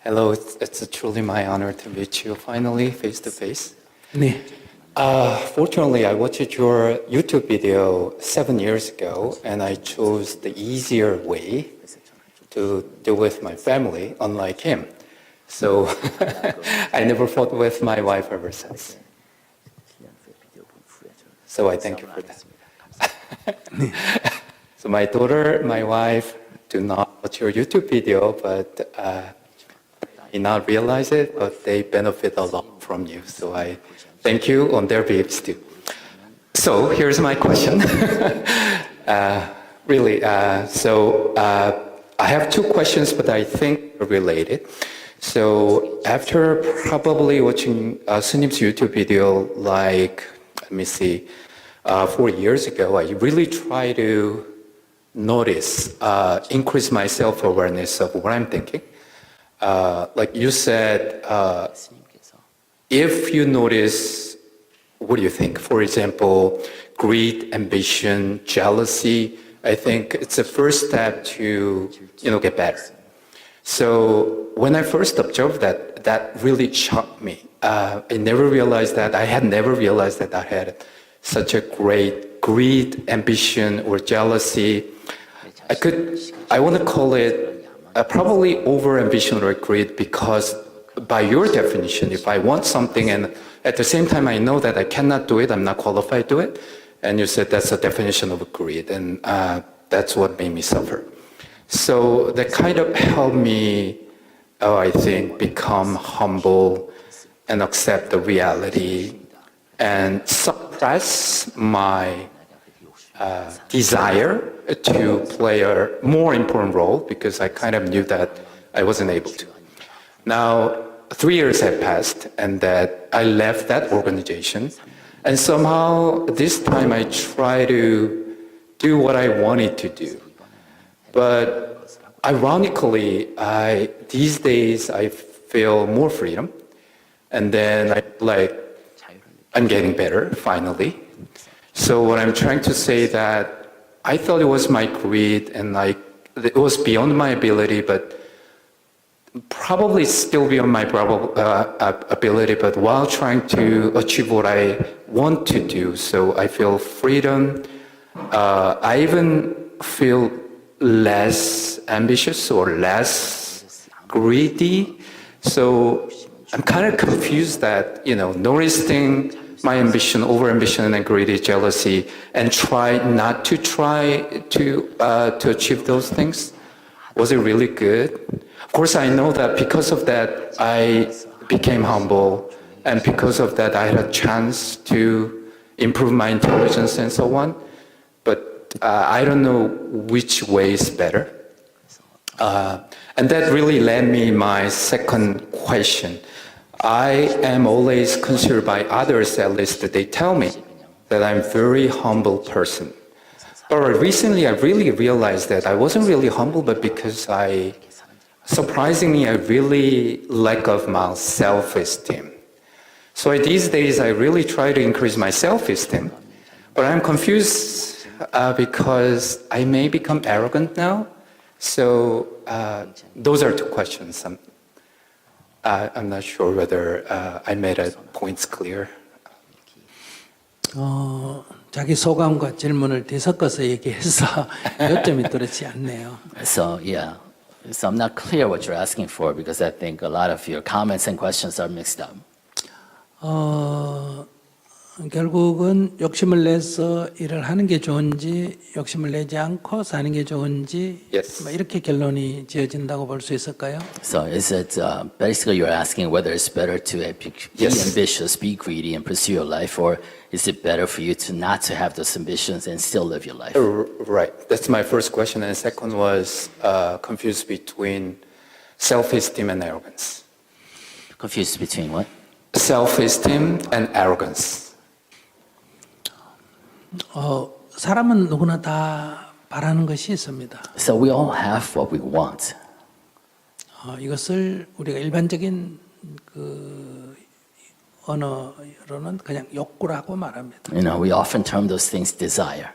Hello, it's truly my honor to meet you finally, face to face. 네. Fortunately, I watched your YouTube video 7 years ago, and I chose the easier way to deal with my family, unlike him. So I never fought with my wife ever since. So I thank you for that. So my daughter, my wife do not watch your YouTube video, but did not realize it, but they benefit a lot from you. So I thank you on their behalf too. So here's my question. I have two questions, but I think they're related. So after probably watching Sunim's YouTube video, like, let me see, 4 years ago, I really try to notice, increase my self-awareness of what I'm thinking. Like you said, if you notice, what do you think? For example, greed, ambition, jealousy, I think it's a first step to, get better. So when I first observed that, that really shocked me. I had never realized that I had such a great greed, ambition, or jealousy. I want to call it probably over-ambition or greed, because by your definition, if I want something and at the same time I know that I cannot do it, I'm not qualified to do it, and you said that's a definition of greed, and that's what made me suffer. So that kind of helped me, I think, become humble and accept the reality and suppress my desire to play a more important role, because I kind of knew that I wasn't able to. Now, 3 years have passed, and that I left that organization, and somehow this time I try to do what I wanted to do. But ironically, these days I feel more freedom, and then I'm getting better finally. So what I'm trying to say that I thought it was my greed and it was beyond my ability, but probably still beyond my ability, but while trying to achieve what I want to do. So I feel freedom. I even feel less ambitious or less greedy. So I'm kind of confused that, noticing my ambition, over-ambition, and greedy, jealousy, and try to achieve those things. Was it really good? Of course, I know that because of that, I became humble, and because of that, I had a chance to improve my intelligence and so on. But I don't know which way is better. And that really led me my second question. I am always considered by others, at least they tell me, that I'm a very humble person. But recently I really realized that I wasn't really humble, but because surprisingly, I really lack of my self-esteem. So these days I really try to increase my self-esteem, but I'm confused because I may become arrogant now. So those are two questions. I'm not sure whether I made the points clear. 자기 소감과 질문을 뒤섞어서 얘기해서 요점이 뚜렷지 않네요. So I'm not clear what you're asking for, because I think a lot of your comments and questions are mixed up. 결국은 욕심을 내서 일을 하는 게 좋은지, 욕심을 내지 않고 사는 게 좋은지, Yes. 이렇게 결론이 지어진다고 볼 수 있을까요? So is it basically you're asking whether it's better to be Yes. ambitious, be greedy, and pursue your life, or is it better for you to not to have those ambitions and still live your life? Right. That's my first question. And the second was confused between self-esteem and arrogance. Confused between what? Self-esteem and arrogance. 사람은 누구나 다 바라는 것이 있습니다. So we all have what we want. 이것을 우리가 일반적인 언어로는 그냥 욕구라고 말합니다. We often term those things desire.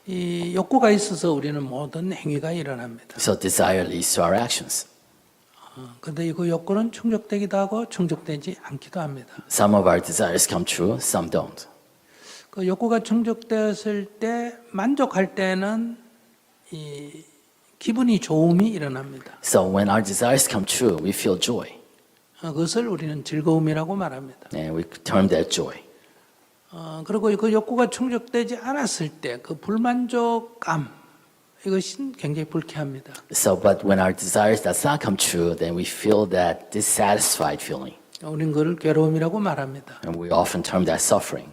이 욕구가 있어서 우리는 모든 행위가 일어납니다. So desire leads to our actions. 근데 그 욕구는 충족되기도 하고 충족되지 않기도 합니다. Some of our desires come true, some don't. 그 욕구가 충족되었을 때 만족할 때는 이 기분이 좋음이 일어납니다. So when our desires come true, we feel joy, 그것을 우리는 즐거움이라고 말합니다. and we term that joy. 그리고 그 욕구가 충족되지 않았을 때 그 불만족감 이것이 굉장히 불쾌합니다. So, but when our desires does not come true, then we feel that dissatisfied feeling, 우리는 그걸 괴로움이라고 말합니다. and we often term that suffering.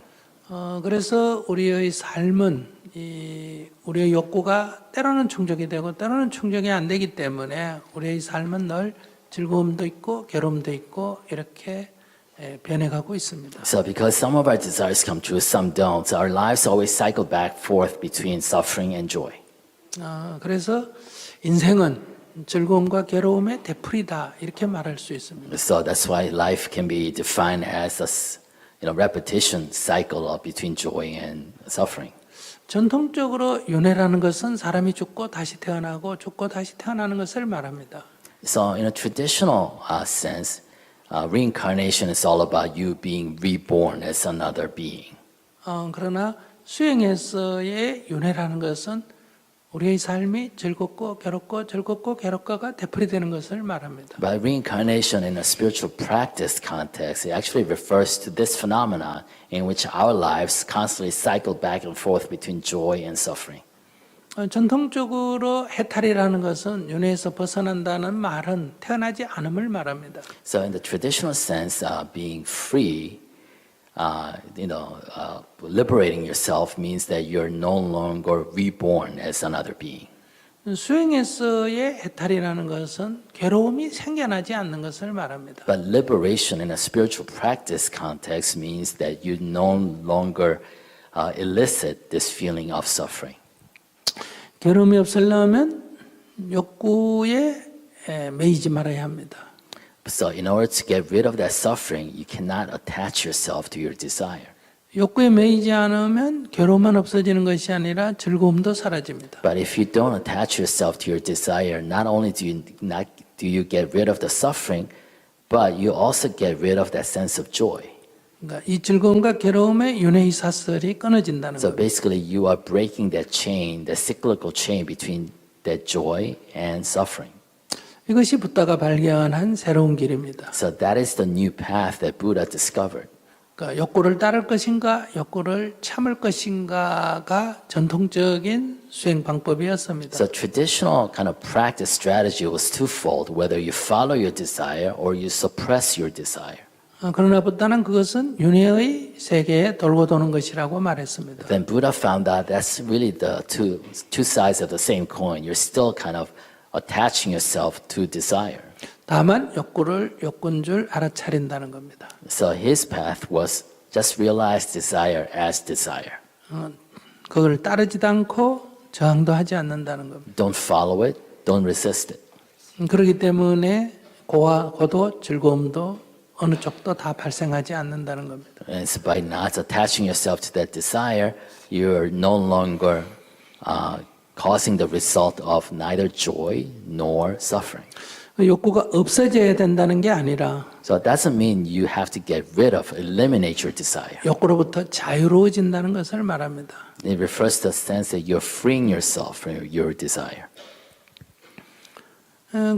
그래서 우리의 삶은 우리의 욕구가 때로는 충족이 되고 때로는 충족이 안 되기 때문에 우리의 삶은 늘 즐거움도 있고 괴로움도 있고 이렇게 변해가고 있습니다. So, because some of our desires come true, some don't, our lives always cycle back forth between suffering and joy. 그래서 인생은 즐거움과 괴로움의 되풀이다 이렇게 말할 수 있습니다. So that's why life can be defined as a repetition cycle of between joy and suffering. 전통적으로 윤회라는 것은 사람이 죽고 다시 태어나고 죽고 다시 태어나는 것을 말합니다. So in a traditional sense, reincarnation is all about you being reborn as another being. 그러나 수행에서의 윤회라는 것은 우리의 삶이 즐겁고 괴롭고가 되풀이되는 것을 말합니다. By reincarnation in a spiritual practice context, it actually refers to this phenomenon in which our lives constantly cycle back and forth between joy and suffering. 전통적으로 해탈이라는 것은 윤회에서 벗어난다는 말은 태어나지 않음을 말합니다. So in the traditional sense, being free, liberating yourself means that you're no longer reborn as another being. 수행에서의 해탈이라는 것은 괴로움이 생겨나지 않는 것을 말합니다. But liberation in a spiritual practice context means that you no longer elicit this feeling of suffering. 괴로움이 없으려면 욕구에 매이지 말아야 합니다. So in order to get rid of that suffering, you cannot attach yourself to your desire. 욕구에 매이지 않으면 괴로움만 없어지는 것이 아니라 즐거움도 사라집니다. But if you don't attach yourself to your desire, not only do you get rid of the suffering, but you also get rid of that sense of joy. 그러니까 이 즐거움과 괴로움의 윤회의 사슬이 끊어진다는 So 겁니다. basically, you are breaking that chain, the cyclical chain between that joy and suffering. 이것이 붓다가 발견한 새로운 길입니다. So that is the new path that Buddha discovered. 그러니까 욕구를 따를 것인가, 욕구를 참을 것인가가 전통적인 수행 방법이었습니다. So traditional kind of practice strategy was twofold, whether you follow your desire or you suppress your desire. 그러나 붓다는 그것은 윤회의 세계에 돌고 도는 것이라고 말했습니다. Then Buddha found out that's really the two sides of the same coin. You're still kind of attaching yourself to desire. 다만 욕구를 욕구인 줄 알아차린다는 겁니다. So his path was just realize desire as desire. 그걸 따르지도 않고 저항도 하지 않는다는 겁니다. Don't follow it, don't resist it. 그렇기 때문에 고도 즐거움도 어느 쪽도 다 발생하지 않는다는 겁니다. And so by not attaching yourself to that desire, you're no longer causing the result of neither joy nor suffering. 욕구가 없어져야 된다는 게 아니라 So it doesn't mean you have to get rid of, eliminate your desire. 욕구로부터 자유로워진다는 것을 말합니다. It refers to the sense that you're freeing yourself from your desire.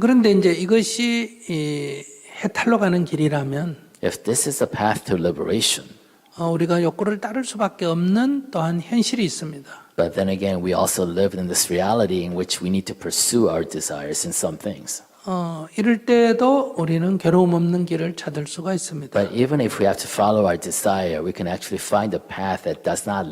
그런데 이제 이것이 해탈로 가는 길이라면 If this is the path to liberation, 우리가 욕구를 따를 수밖에 없는 또한 현실이 있습니다. but then again, we also live in this reality in which we need to pursue our desires in some things. 이럴 때도 우리는 괴로움 없는 길을 찾을 수가 있습니다. But even if we have to follow our desire, we can actually find a path that does not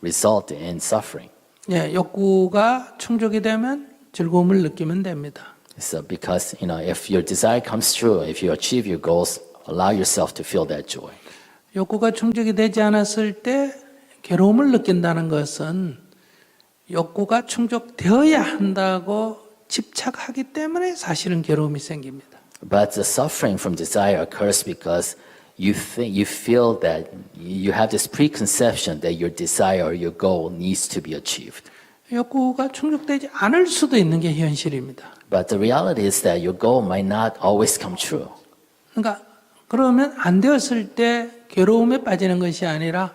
result in suffering. 예, 욕구가 충족이 되면 즐거움을 느끼면 됩니다. So because, if your desire comes true, if you achieve your goals, allow yourself to feel that joy. 욕구가 충족이 되지 않았을 때 괴로움을 느낀다는 것은 욕구가 충족되어야 한다고 집착하기 때문에 사실은 괴로움이 생깁니다. But the suffering from desire occurs because you feel that you have this preconception that your desire or your goal needs to be achieved. 욕구가 충족되지 않을 수도 있는 게 현실입니다. But the reality is that your goal might not always come true. 그러니까 그러면 안 되었을 때 괴로움에 빠지는 것이 아니라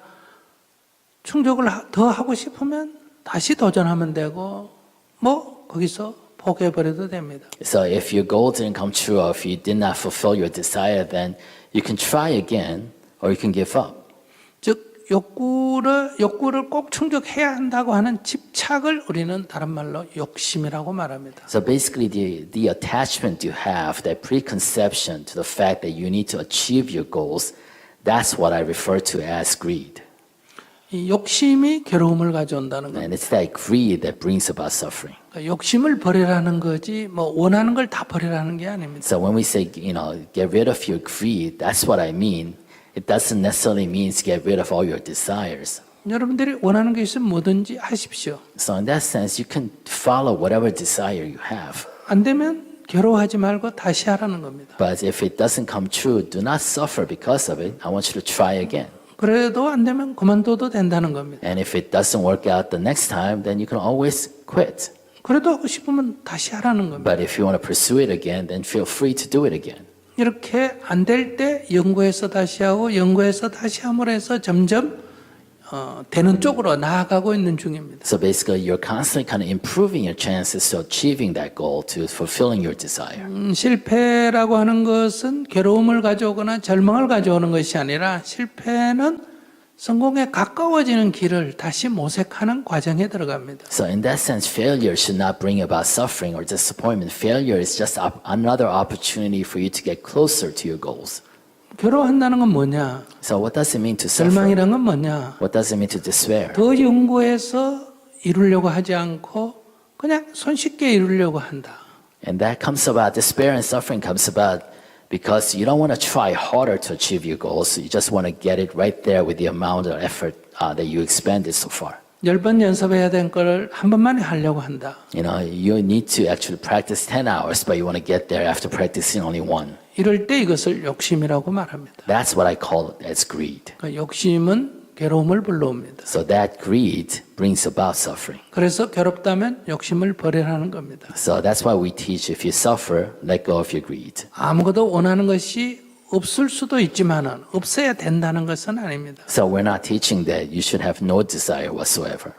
충족을 더 하고 싶으면 다시 도전하면 되고 뭐 거기서 포기해버려도 됩니다. So if your goal didn't come true or if you did not fulfill your desire, then you can try again or you can give up. 즉 욕구를 꼭 충족해야 한다고 하는 집착을 우리는 다른 말로 욕심이라고 말합니다. So basically the attachment you have, that preconception to the fact that you need to achieve your goals, that's what I refer to as greed. 이 욕심이 괴로움을 가져온다는 겁니다. And it's that greed that brings about suffering. 그러니까 욕심을 버리라는 거지 뭐 원하는 걸 다 버리라는 게 아닙니다. So when we say, get rid of your greed, that's what I mean. It doesn't necessarily mean to get rid of all your desires. 여러분들이 원하는 게 있으면 뭐든지 하십시오. So in that sense, you can follow whatever desire you have. 안 되면 괴로워하지 말고 다시 하라는 겁니다. But if it doesn't come true, do not suffer because of it. I want you to try again. 그래도 안 되면 그만둬도 된다는 겁니다. And if it doesn't work out the next time, then you can always quit. 그래도 하고 싶으면 다시 하라는 겁니다. But if you want to pursue it again, then feel free to do it again. 이렇게 안 될 때 연구해서 다시 하고 연구해서 다시 함으로 해서 점점 되는 쪽으로 나아가고 있는 중입니다. So basically, you're constantly kind of improving your chances to achieving that goal, to fulfilling your desire. 실패라고 하는 것은 괴로움을 가져오거나 절망을 가져오는 것이 아니라 실패는 성공에 가까워지는 길을 다시 모색하는 과정에 들어갑니다. So in that sense, failure should not bring about suffering or disappointment. Failure is just another opportunity for you to get closer to your goals. 괴로워한다는 건 뭐냐? So what does it mean to suffer? 절망이란 건 뭐냐? What does it mean to despair? 더 연구해서 이루려고 하지 않고 그냥 손쉽게 이루려고 한다. And that comes about, despair and suffering comes about because you don't want to try harder to achieve your goals. You just want to get it right there with the amount of effort that you expended so far. 10번 연습해야 된 거를 한 번만에 하려고 한다. You need to actually practice 10 hours, but you want to get there after practicing only one. 이럴 때 이것을 욕심이라고 말합니다. That's what I call it as greed. 그러니까 욕심은 괴로움을 불러옵니다. So that greed brings about suffering. 그래서 괴롭다면 욕심을 버리라는 겁니다. So that's why we teach if you suffer, let go of your greed. 아무것도 원하는 것이 없을 수도 있지만은 없어야 된다는 것은 아닙니다. So we're not teaching that you should have no desire whatsoever.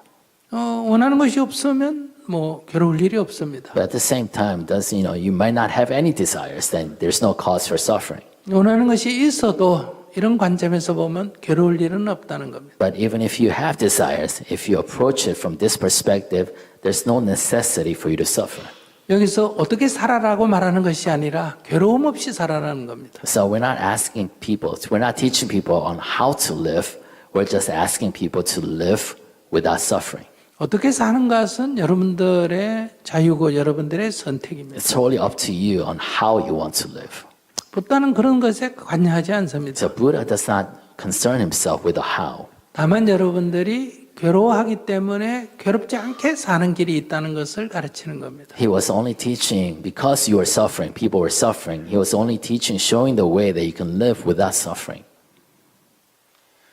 원하는 것이 없으면 뭐 괴로울 일이 없습니다. But at the same time, you might not have any desires, then there's no cause for suffering. 원하는 것이 있어도 이런 관점에서 보면 괴로울 일은 없다는 겁니다. But even if you have desires, if you approach it from this perspective, there's no necessity for you to suffer. 여기서 어떻게 살아라고 말하는 것이 아니라 괴로움 없이 살아라는 겁니다. So we're not teaching people on how to live. We're just asking people to live without suffering. 어떻게 사는 것은 여러분들의 자유고 여러분들의 선택입니다. It's totally up to you on how you want to live. 부다는 그런 것에 관여하지 않습니다. So Buddha does not concern himself with the how. 다만 여러분들이 괴로워하기 때문에 괴롭지 않게 사는 길이 있다는 것을 가르치는 겁니다. He was only teaching because you were suffering, people were suffering. He was only teaching, showing the way that you can live without suffering.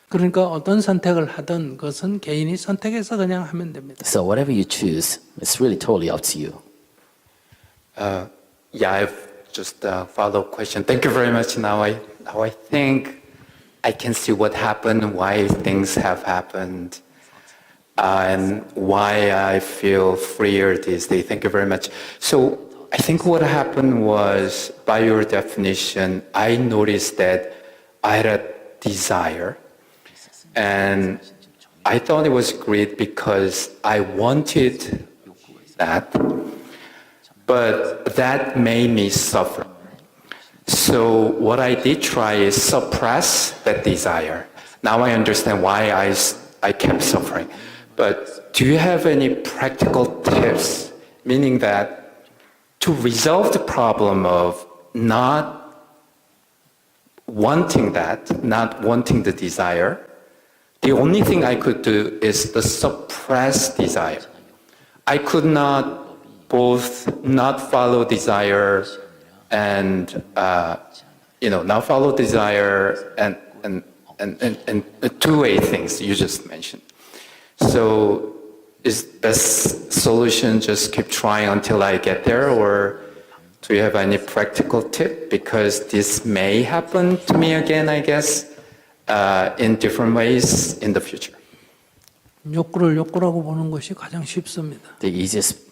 그러니까 어떤 선택을 하든 그것은 개인이 선택해서 그냥 하면 됩니다. So whatever you choose, it's really totally up to you. Yeah, I've just a follow-up question. Thank you very much. Now I think I can see what happened, why things have happened, and why I feel freer these days. Thank you very much. So I think what happened was, by your definition, I noticed that I had a desire, and I thought it was great because I wanted that. But that made me suffer. So what I did try is suppress that desire. Now I understand why I kept suffering. But do you have any practical tips, meaning that to resolve the problem of not wanting that, not wanting the desire, the only thing I could do is the suppressed desire. I could not both not follow desire and not follow desire and two-way things you just mentioned. So is best solution just keep trying until I get there, or do you have any practical tip? Because this may happen to me again, I guess, in different ways in the future. 욕구를 욕구라고 보는 것이 가장 쉽습니다. The easiest,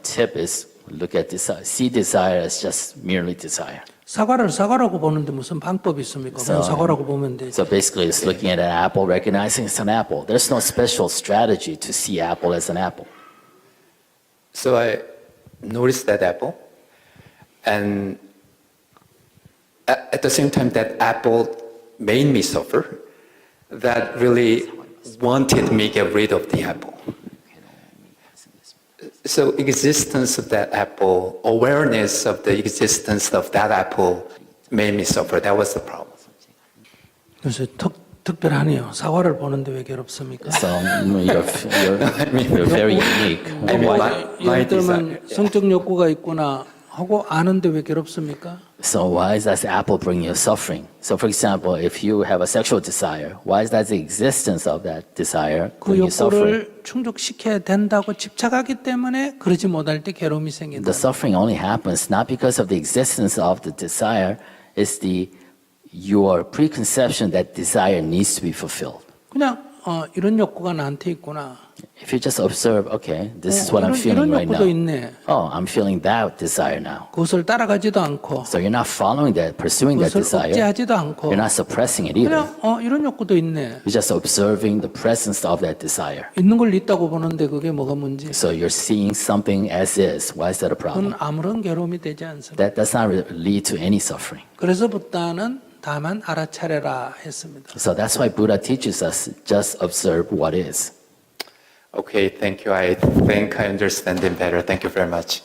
tip is look at desire. See desire as just merely desire. 사과를 사과라고 보는데 무슨 방법이 있습니까? 그냥 사과라고 보면 되지. So basically, it's looking at an apple, recognizing it's an apple. There's no special strategy to see apple as an apple. So I noticed that apple, and at the same time that apple made me suffer, that really wanted me get rid of the apple. So existence of that apple, awareness of the existence of that apple made me suffer. That was the problem. 그래서 특별하네요. 사과를 보는데 왜 괴롭습니까? So you're very unique. I mean, my 예를 들면 desire. 성적 욕구가 있구나 하고 아는데 왜 괴롭습니까? So why is that apple bringing you suffering? So for example, if you have a sexual desire, why is that the existence of that desire 그 bring you suffering? 욕구를 충족시켜야 된다고 집착하기 때문에 그러지 못할 때 괴로움이 생긴다. The suffering only happens not because of the existence of the desire, it's your preconception that desire needs to be fulfilled. 그냥 이런 욕구가 나한테 있구나. If you just observe, okay, this is what I'm feeling 이런 right 욕구도 now. 있네. Oh, I'm feeling that desire now. 그것을 따라가지도 않고 So you're not following that, pursuing that 그것을 desire. 억제하지도 않고 You're not suppressing it either. 그냥 이런 욕구도 있네. You're just observing the presence of that desire. 있는 걸 있다고 보는데 그게 뭐가 문제? So you're seeing something as is. Why is that a problem? 그건 아무런 괴로움이 되지 않습니다. That does not lead to any suffering. 그래서 부다는 다만 알아차려라 했습니다. So that's why Buddha teaches us just observe what is. Okay, thank you. I think I understand it better. Thank you very much.